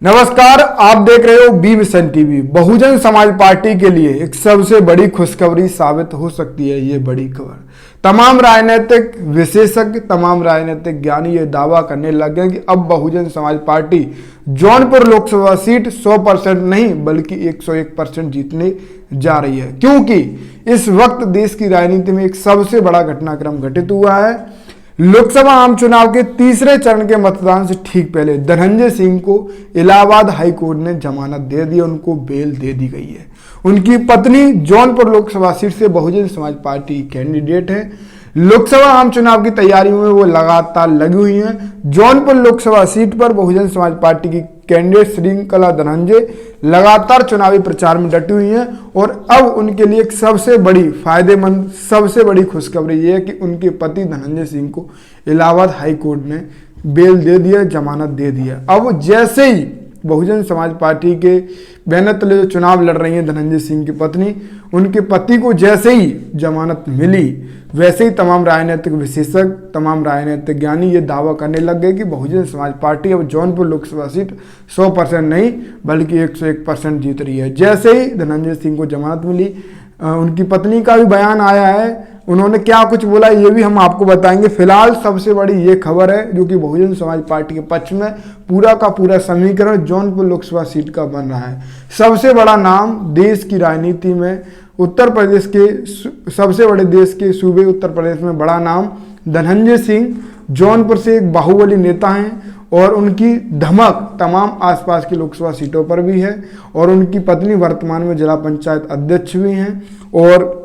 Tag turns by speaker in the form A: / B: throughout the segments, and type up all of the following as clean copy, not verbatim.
A: नमस्कार, आप देख रहे हो B mission TV. Bahujan Samaj party के लिए एक सबसे बड़ी खुशखबरी साबित हो सकती है ये बड़ी खबर। तमाम राजनीतिक विशेषज्ञ, तमाम राजनीतिक ज्ञानी ये दावा करने लगे हैं कि अब बहुजन समाज पार्टी जौनपुर लोकसभा सीट 100% नहीं बल्कि 101% जीतने जा रही है, क्योंकि इस वक्त देश की राजनीति में एक सबसे बड़ा घटनाक्रम घटित हुआ है। लोकसभा आम चुनाव के तीसरे चरण के मतदान से ठीक पहले धनंजय सिंह को इलाहाबाद हाई कोर्ट ने जमानत दे दी, उनको बेल दे दी गई है। उनकी पत्नी जौनपुर लोकसभा सीट से बहुजन समाज पार्टी कैंडिडेट है। लोकसभा आम चुनाव की तैयारियों में वो लगातार लगी हुई हैं। जौनपुर लोकसभा सीट पर बहुजन समाज पार्टी की कैंडिडेट श्रीकला धनंजय लगातार चुनावी प्रचार में डटी हुई हैं और अब उनके लिए एक सबसे बड़ी फायदेमंद, सबसे बड़ी खुशखबरी ये है कि उनके पति धनंजय सिंह को इलाहाबाद हाई कोर्ट ने बेल दे दिया, जमानत दे दिया। अब जैसे ही बहुजन समाज पार्टी के बैनर तले जो चुनाव लड़ रही हैं धनंजय सिंह की पत्नी, उनके पति को जैसे ही जमानत मिली, वैसे ही तमाम राजनीतिक विशेषज्ञ, तमाम राजनीतिक ज्ञानी ये दावा करने लग गए कि बहुजन समाज पार्टी अब जौनपुर लोकसभा सीट 100% नहीं बल्कि 101% जीत रही है। जैसे ही धनंजय सिंह को जमानत मिली, उनकी पत्नी का भी बयान आया है। उन्होंने क्या कुछ बोला ये भी हम आपको बताएंगे। फिलहाल सबसे बड़ी ये खबर है जो कि बहुजन समाज पार्टी के पक्ष में पूरा का पूरा समीकरण जौनपुर लोकसभा सीट का बन रहा है। सबसे बड़ा नाम देश की राजनीति में, उत्तर प्रदेश के सबसे बड़े देश के सूबे उत्तर प्रदेश में बड़ा नाम धनंजय सिंह जौनपुर से एक बाहुबली नेता हैं और उनकी धमक तमाम आसपास की लोकसभा सीटों पर भी है। और उनकी पत्नी वर्तमान में जिला पंचायत अध्यक्ष भी हैं और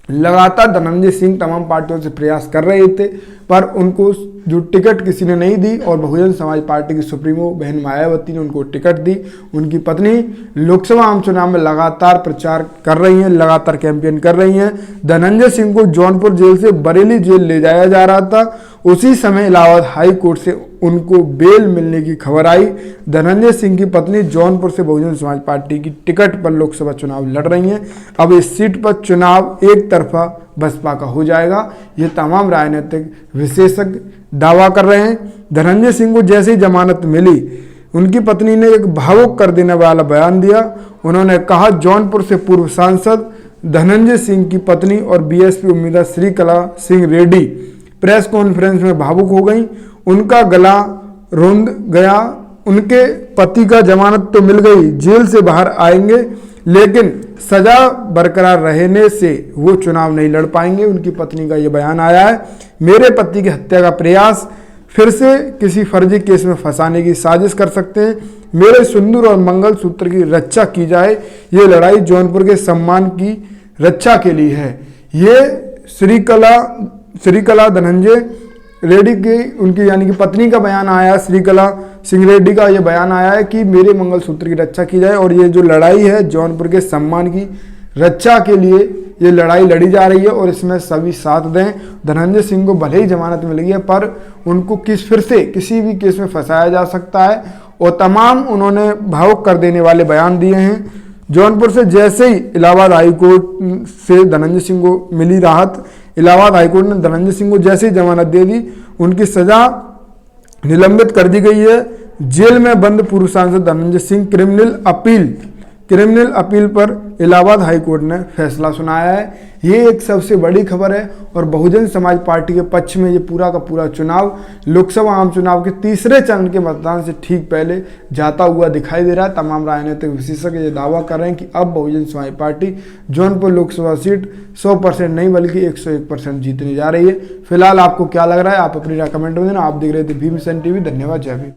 A: लगातार धनंजय सिंह तमाम पार्टियों से प्रयास कर रहे थे, पर उनको जो टिकट किसी ने नहीं दी और बहुजन समाज पार्टी की सुप्रीमो बहन मायावती ने उनको टिकट दी। उनकी पत्नी लोकसभा आम चुनाव में लगातार प्रचार कर रही हैं, लगातार कैंपेन कर रही हैं। धनंजय सिंह को जौनपुर जेल से बरेली जेल ले जाया जा रहा था, उसी समय इलाहाबाद हाई कोर्ट से उनको बेल मिलने की खबर आई। धनंजय सिंह की पत्नी जौनपुर से बहुजन समाज पार्टी की टिकट पर लोकसभा चुनाव लड़ रही हैं। अब इस सीट पर चुनाव एक तरफा बसपा का हो जाएगा, ये तमाम राजनीतिक विशेषज्ञ दावा कर रहे हैं। धनंजय सिंह को जैसे ही जमानत मिली, उनकी पत्नी ने एक भावुक कर देने वाला बयान दिया। उन्होंने कहा, जौनपुर से पूर्व सांसद धनंजय सिंह की पत्नी और बीएसपी उम्मीदवार श्रीकला सिंह रेड्डी प्रेस कॉन्फ्रेंस में भावुक हो गई। उनका गला रुंध गया। उनके पति का जमानत तो मिल गई, जेल से बाहर आएंगे, लेकिन सजा बरकरार रहने से वो चुनाव नहीं लड़ पाएंगे। उनकी पत्नी का ये बयान आया है। मेरे पति की हत्या का प्रयास फिर से किसी फर्जी केस में फंसाने की साजिश कर सकते हैं। मेरे सिंदूर और मंगलसूत्र की रक्षा की जाए, ये लड़ाई जौनपुर के सम्मान की रक्षा के लिए है। ये श्रीकला धनंजय रेड्डी की, उनकी यानी कि पत्नी का बयान आया। श्रीकला सिंह रेड्डी का ये बयान आया है कि मेरे मंगलसूत्र की रक्षा की जाए और ये जो लड़ाई है जौनपुर के सम्मान की रक्षा के लिए ये लड़ाई लड़ी जा रही है और इसमें सभी साथ दें। धनंजय सिंह को भले ही जमानत मिल गई है, पर उनको फिर से किसी भी केस में फंसाया जा सकता है और तमाम उन्होंने भावुक कर देने वाले बयान दिए हैं। जौनपुर से जैसे ही इलाहाबाद हाई कोर्ट से धनंजय सिंह को मिली राहत, इलाहाबाद हाईकोर्ट ने धनंजय सिंह को जैसे ही जमानत दे दी, उनकी सजा निलंबित कर दी गई है। जेल में बंद पूर्व सांसद धनंजय सिंह क्रिमिनल अपील पर इलाहाबाद हाईकोर्ट ने फैसला सुनाया है। ये एक सबसे बड़ी खबर है और बहुजन समाज पार्टी के पक्ष में ये पूरा का पूरा चुनाव लोकसभा आम चुनाव के तीसरे चरण के मतदान से ठीक पहले जाता हुआ दिखाई दे रहा है। तमाम राजनीतिक विशेषज्ञ ये दावा कर रहे हैं कि अब बहुजन समाज पार्टी जौनपुर लोकसभा सीट 100% नहीं बल्कि 101% जीतने जा रही है। फिलहाल आपको क्या लग रहा है, आप अपनी राय कमेंट में देना। आप देख रहे थे बी मिशन टीवी। धन्यवाद। जय भीम।